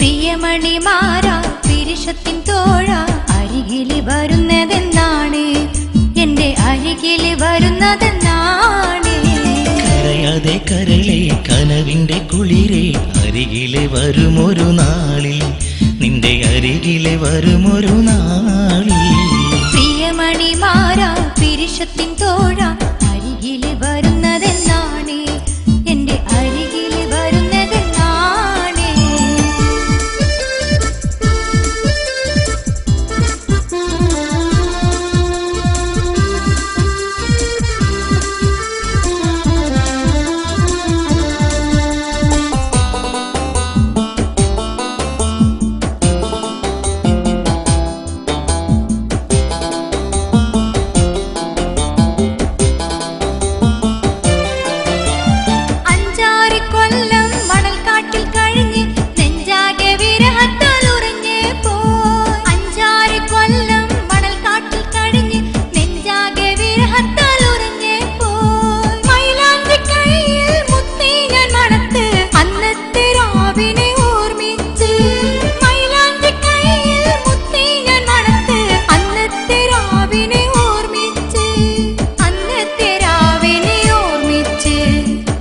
പ്രിയമണിമാരാ പിരിശത്തിൻ തോഴ അരികില് വരുന്നതെന്നാണ്, എന്റെ അരികില് വരുന്നതെന്നാണ്. കരയാതെ കരളെ കനവിന്റെ കുളിരെ അരികിലെ വരുമൊരു നാളിൽ, നിന്റെ അരികിലെ വരുമൊരു നാളിൽ. പ്രിയമണിമാരാ പിരിശത്തിൻ തോഴ അരികില് വരുന്നതെന്നാണ്, എന്റെ അരികില് വരുന്നതെന്നാണ്.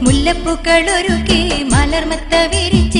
മുല്ലപ്പൂക്കളൊരുക്കി മലർമത്ത വിരിച്ച്